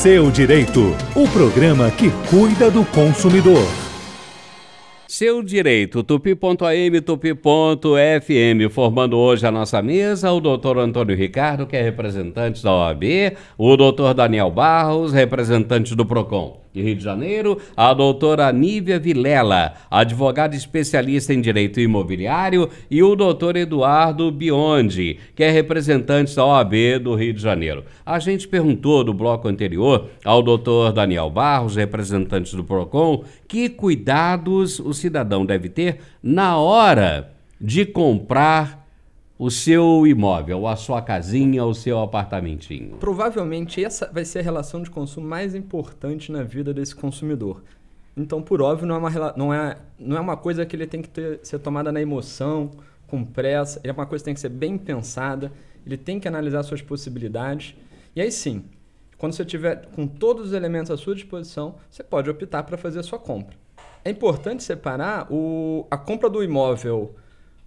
Seu Direito, o programa que cuida do consumidor. Seu Direito, tupi.am, tupi.fm, formando hoje a nossa mesa, o doutor Antônio Ricardo, que é representante da OAB, o doutor Daniel Barros, representante do PROCON de Rio de Janeiro, a doutora Nívia Vilela, advogada especialista em direito imobiliário, e o doutor Eduardo Biondi, que é representante da OAB do Rio de Janeiro. A gente perguntou do bloco anterior ao doutor Daniel Barros, representante do PROCON, que cuidados o cidadão deve ter na hora de comprar o seu imóvel, a sua casinha, o seu apartamentinho. Provavelmente essa vai ser a relação de consumo mais importante na vida desse consumidor. Então, por óbvio, não é uma coisa que ele tem que ser tomada na emoção, com pressa. É uma coisa que tem que ser bem pensada. Ele tem que analisar suas possibilidades. E aí sim, quando você tiver com todos os elementos à sua disposição, você pode optar para fazer a sua compra. É importante separar a compra do imóvel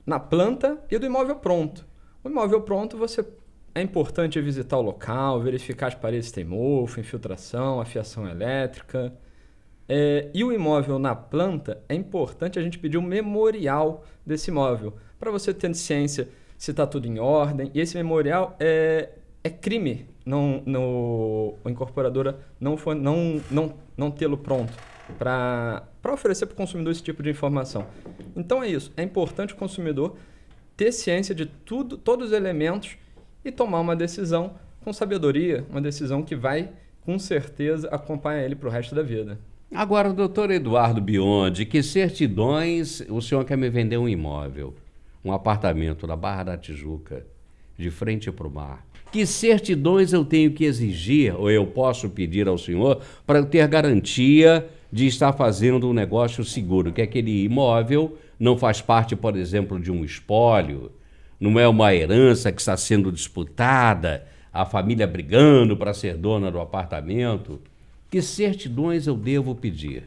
na planta e do imóvel pronto. O imóvel pronto, é importante visitar o local, verificar as paredes têm mofo, infiltração, a fiação elétrica. E o imóvel na planta, é importante a gente pedir um memorial desse imóvel, para você ter ciência se está tudo em ordem. E esse memorial é crime a incorporadora não tê-lo pronto para oferecer para o consumidor esse tipo de informação. Então é isso, é importante o consumidor ter ciência de todos os elementos e tomar uma decisão com sabedoria, uma decisão que vai, com certeza, acompanhar ele para o resto da vida. Agora, doutor Eduardo Biondi, que certidões o senhor quer me vender um imóvel, um apartamento na Barra da Tijuca, de frente para o mar? Que certidões eu tenho que exigir, ou eu posso pedir ao senhor, para eu ter garantia de estar fazendo um negócio seguro, que aquele imóvel não faz parte, por exemplo, de um espólio, não é uma herança que está sendo disputada, a família brigando para ser dona do apartamento? Que certidões eu devo pedir?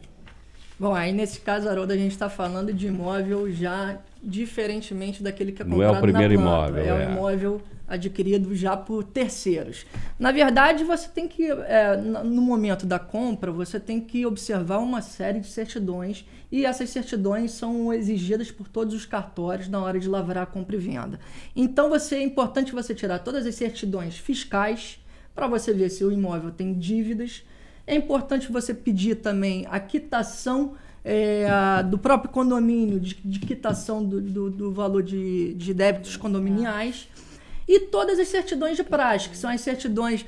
Bom, aí nesse caso, Haroldo, a gente está falando de imóvel já diferentemente daquele que é comprado na planta. Não é o primeiro imóvel. É um imóvel adquirido já por terceiros. Na verdade, você tem que, no momento da compra, você tem que observar uma série de certidões, e essas certidões são exigidas por todos os cartórios na hora de lavrar a compra e venda. Então, é importante você tirar todas as certidões fiscais para você ver se o imóvel tem dívidas. É importante você pedir também a quitação do próprio condomínio, de quitação do valor de débitos condominiais, e todas as certidões de praxe, que são as certidões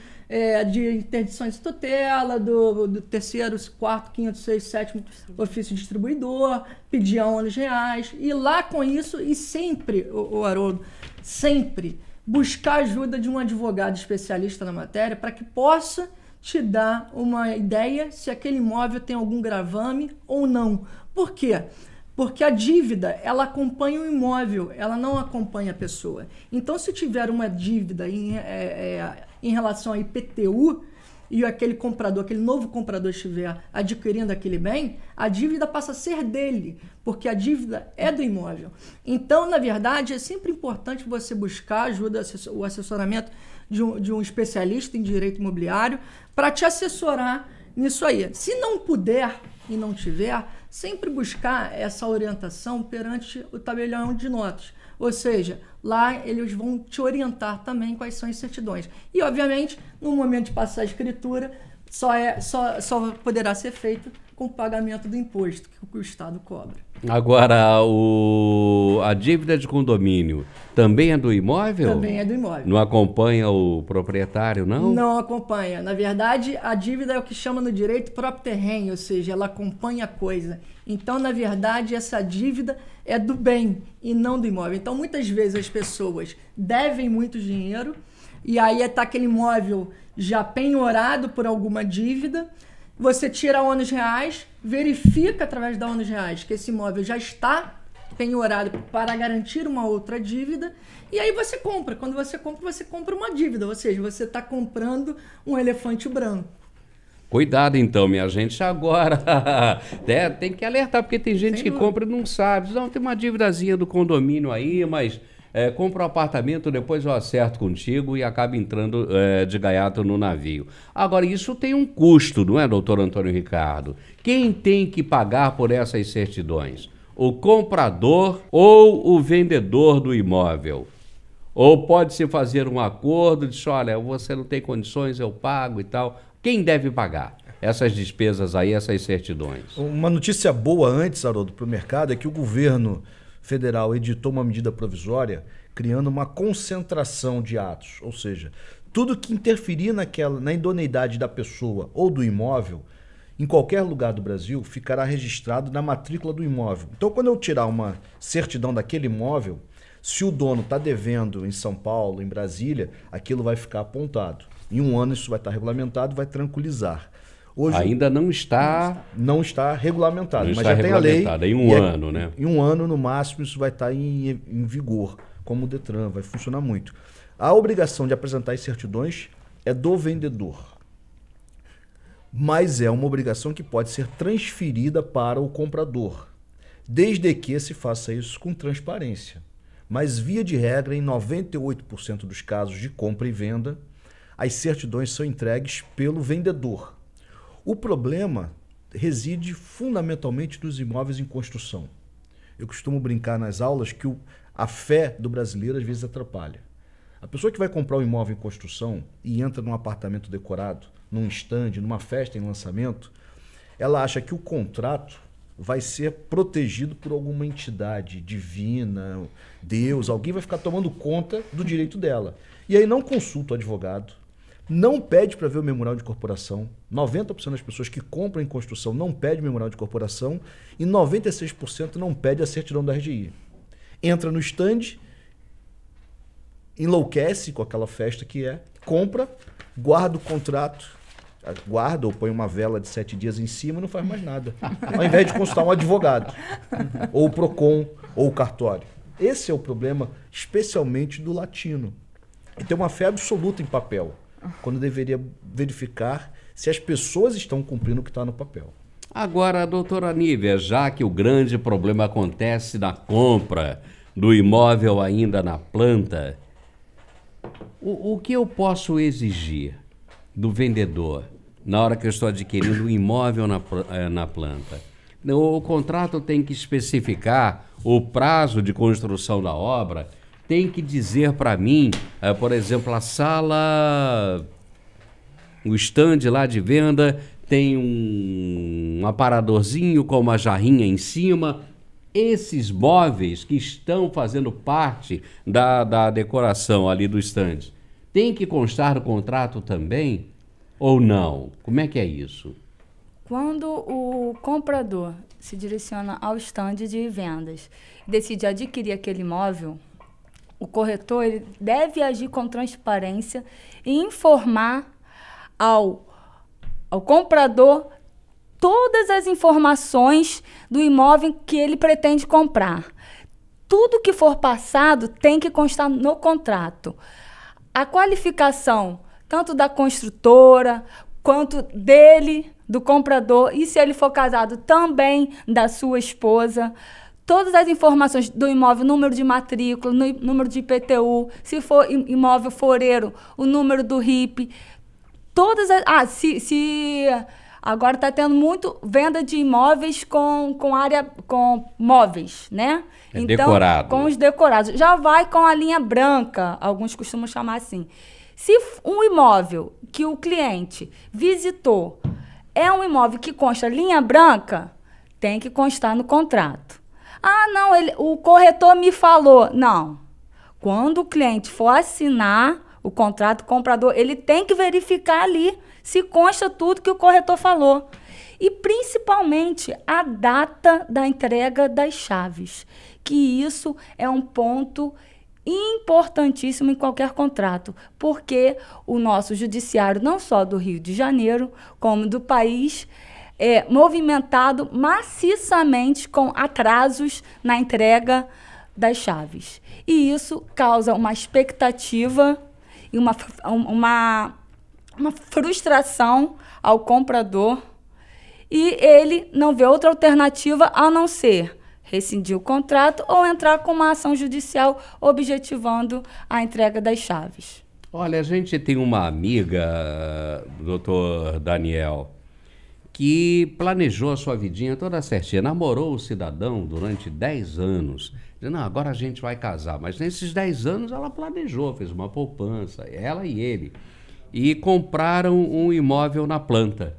de interdição de tutela, do terceiro, quarto, quinto, sexto, sétimo ofício distribuidor, pedir a R$11, e lá com isso, e sempre, Haroldo, sempre buscar a ajuda de um advogado especialista na matéria para que possa te dar uma ideia se aquele imóvel tem algum gravame ou não. Por quê? Porque a dívida, ela acompanha o imóvel, ela não acompanha a pessoa. Então, se tiver uma dívida em relação a IPTU, e aquele comprador, aquele novo comprador estiver adquirindo aquele bem, a dívida passa a ser dele, porque a dívida é do imóvel. Então, na verdade, é sempre importante você buscar ajuda, o assessoramento de um especialista em direito imobiliário para te assessorar nisso aí. Se não puder e não tiver, sempre buscar essa orientação perante o tabelião de notas. Ou seja, lá eles vão te orientar também quais são as certidões. E, obviamente, no momento de passar a escritura, só poderá ser feito com o pagamento do imposto que o Estado cobra. Agora, a dívida de condomínio também é do imóvel? Também é do imóvel. Não acompanha o proprietário, não? Não acompanha. Na verdade, a dívida é o que chama no direito próprio terreno, ou seja, ela acompanha a coisa. Então, na verdade, essa dívida é do bem e não do imóvel. Então, muitas vezes as pessoas devem muito dinheiro e aí está aquele imóvel já penhorado por alguma dívida. Você tira R$11, verifica através da R$11 que esse imóvel já está penhorado para garantir uma outra dívida, e aí você compra. Quando você compra uma dívida, ou seja, você está comprando um elefante branco. Cuidado então, minha gente, agora tem que alertar, porque tem gente que compra e não sabe. Não, tem uma dívidazinha do condomínio aí, mas compro um apartamento, depois eu acerto contigo e acabo entrando de gaiato no navio. Agora, isso tem um custo, não é, doutor Antônio Ricardo? Quem tem que pagar por essas certidões? O comprador ou o vendedor do imóvel? Ou pode-se fazer um acordo, diz, olha, você não tem condições, eu pago e tal. Quem deve pagar essas despesas aí, essas certidões? Uma notícia boa antes, Haroldo, para o mercado é que o governo federal editou uma medida provisória criando uma concentração de atos. Ou seja, tudo que interferir na idoneidade da pessoa ou do imóvel, em qualquer lugar do Brasil, ficará registrado na matrícula do imóvel. Então, quando eu tirar uma certidão daquele imóvel, se o dono está devendo em São Paulo, em Brasília, aquilo vai ficar apontado. Em um ano isso vai estar regulamentado, vai tranquilizar. Hoje, ainda não está... Não está regulamentado, não mas está já tem a lei. Em um ano, né? Em um ano, no máximo, isso vai estar em vigor, como o Detran, vai funcionar muito. A obrigação de apresentar as certidões é do vendedor. Mas é uma obrigação que pode ser transferida para o comprador, desde que se faça isso com transparência. Mas, via de regra, em 98% dos casos de compra e venda, as certidões são entregues pelo vendedor. O problema reside fundamentalmente nos imóveis em construção. Eu costumo brincar nas aulas que a fé do brasileiro às vezes atrapalha. A pessoa que vai comprar um imóvel em construção e entra num apartamento decorado, num estande, numa festa em lançamento, ela acha que o contrato vai ser protegido por alguma entidade divina, Deus, alguém vai ficar tomando conta do direito dela. E aí não consulta o advogado, não pede para ver o memorial de incorporação. 90% das pessoas que compram em construção não pedem memorial de incorporação e 96% não pede a certidão da RGI. Entra no estande, enlouquece com aquela festa que é, compra, guarda o contrato, guarda ou põe uma vela de 7 dias em cima e não faz mais nada. Ao invés de consultar um advogado, ou o PROCON, ou o cartório. Esse é o problema, especialmente do latino. E tem uma fé absoluta em papel, quando deveria verificar se as pessoas estão cumprindo o que está no papel. Agora, doutora Nívia, já que o grande problema acontece na compra do imóvel ainda na planta, o que eu posso exigir do vendedor na hora que eu estou adquirindo um imóvel na planta? O contrato tem que especificar o prazo de construção da obra, tem que dizer para mim, por exemplo, a sala, o estande lá de venda tem um aparadorzinho com uma jarrinha em cima. Esses móveis que estão fazendo parte da decoração ali do estande, tem que constar no contrato também ou não? Como é que é isso? Quando o comprador se direciona ao estande de vendas e decide adquirir aquele imóvel, o corretor ele deve agir com transparência e informar ao comprador todas as informações do imóvel que ele pretende comprar. Tudo que for passado tem que constar no contrato. A qualificação, tanto da construtora, quanto dele, do comprador, e se ele for casado, também da sua esposa. Todas as informações do imóvel, número de matrícula, número de IPTU, se for imóvel foreiro, o número do RIP. Todas as... Agora está tendo muito venda de imóveis com área, com móveis, né? Então, decorado. Com os decorados. Já vai com a linha branca, alguns costumam chamar assim. Se um imóvel que o cliente visitou é um imóvel que consta linha branca, tem que constar no contrato. Ah, não, o corretor me falou. Não. Quando o cliente for assinar o contrato, o comprador, ele tem que verificar ali se consta tudo que o corretor falou. E, principalmente, a data da entrega das chaves, que isso é um ponto importantíssimo em qualquer contrato, porque o nosso judiciário, não só do Rio de Janeiro, como do país, é movimentado maciçamente com atrasos na entrega das chaves. E isso causa uma expectativa e uma frustração ao comprador, e ele não vê outra alternativa a não ser rescindir o contrato ou entrar com uma ação judicial objetivando a entrega das chaves. Olha, a gente tem uma amiga, doutor Daniel, que planejou a sua vidinha toda certinha, namorou o cidadão durante 10 anos. Não, agora a gente vai casar. Mas nesses 10 anos ela planejou, fez uma poupança, ela e ele. E compraram um imóvel na planta.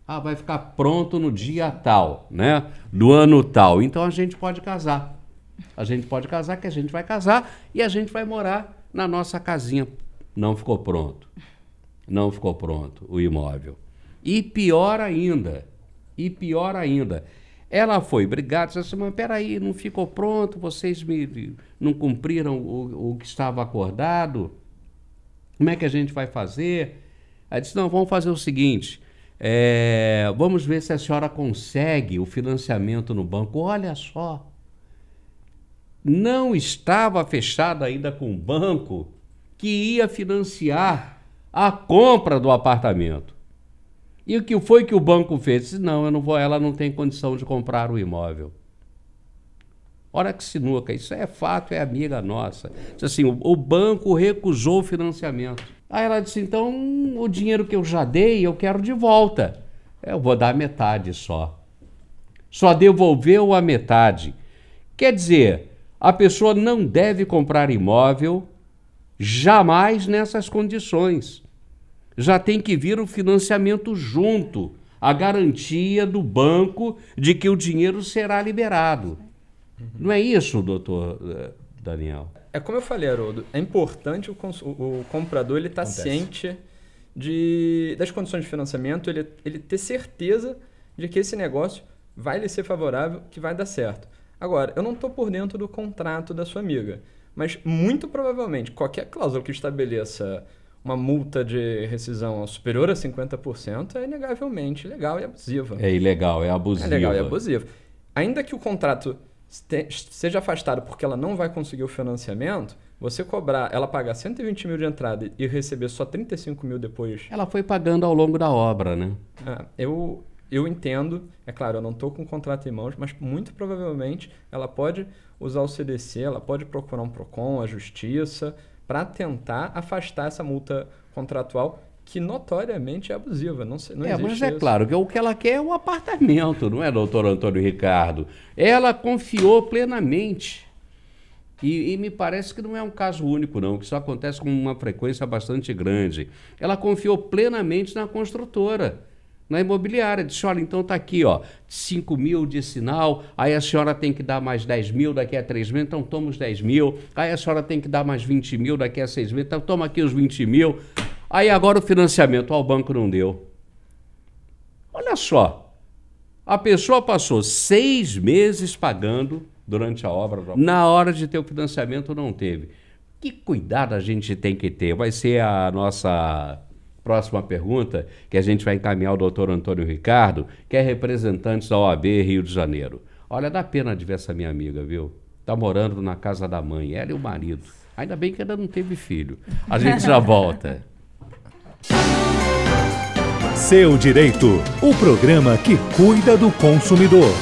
Ah, vai ficar pronto no dia tal, né? Do ano tal. Então a gente pode casar. A gente pode casar, que a gente vai casar e a gente vai morar na nossa casinha. Não ficou pronto. Não ficou pronto o imóvel. E pior ainda, ela foi brigada, disse assim, mas peraí, não ficou pronto, vocês não cumpriram o que estava acordado, como é que a gente vai fazer? Aí disse, não, vamos fazer o seguinte, vamos ver se a senhora consegue o financiamento no banco. Olha só, não estava fechado ainda com o banco que ia financiar a compra do apartamento. E o que foi que o banco fez? Disse, não, eu não vou, ela não tem condição de comprar o imóvel. Olha que sinuca, isso é fato, é amiga nossa. Disse assim, o banco recusou o financiamento. Aí ela disse, então o dinheiro que eu já dei, eu quero de volta. Eu vou dar metade só. Só devolveu a metade. Quer dizer, a pessoa não deve comprar imóvel jamais nessas condições. Já tem que vir o financiamento junto, a garantia do banco de que o dinheiro será liberado. Não é isso, doutor Daniel? É como eu falei, Haroldo, é importante o comprador estar ciente das condições de financiamento, ele ter certeza de que esse negócio vai lhe ser favorável, que vai dar certo. Agora, eu não estou por dentro do contrato da sua amiga, mas muito provavelmente qualquer cláusula que estabeleça uma multa de rescisão superior a 50% é inegavelmente ilegal e abusiva. É ilegal, é abusiva. É legal e abusivo. Ainda que o contrato seja afastado porque ela não vai conseguir o financiamento, você cobrar, ela pagar 120 mil de entrada e receber só 35 mil depois... Ela foi pagando ao longo da obra, né? Eu entendo, é claro, eu não estou com o contrato em mãos, mas muito provavelmente ela pode usar o CDC, ela pode procurar um PROCON, a Justiça, para tentar afastar essa multa contratual que notoriamente é abusiva. Não existe mas é isso. claro que o que ela quer é o apartamento, não é, doutor Antônio Ricardo? Ela confiou plenamente. E me parece que não é um caso único, não, que isso acontece com uma frequência bastante grande. Ela confiou plenamente na construtora, na imobiliária. Disse, olha, então tá aqui, ó, 5 mil de sinal, aí a senhora tem que dar mais 10 mil daqui a 3 meses, então toma os 10 mil. Aí a senhora tem que dar mais 20 mil daqui a 6 meses, então toma aqui os 20 mil. Aí agora o financiamento, o banco não deu. Olha só, a pessoa passou 6 meses pagando durante a obra, na hora de ter o financiamento não teve. Que cuidado a gente tem que ter? Vai ser a nossa próxima pergunta, que a gente vai encaminhar ao doutor Antônio Ricardo, que é representante da OAB Rio de Janeiro. Olha, dá pena de ver essa minha amiga, viu? Tá morando na casa da mãe, ela e o marido. Ainda bem que ainda não teve filho. A gente já volta. Seu Direito, o programa que cuida do consumidor.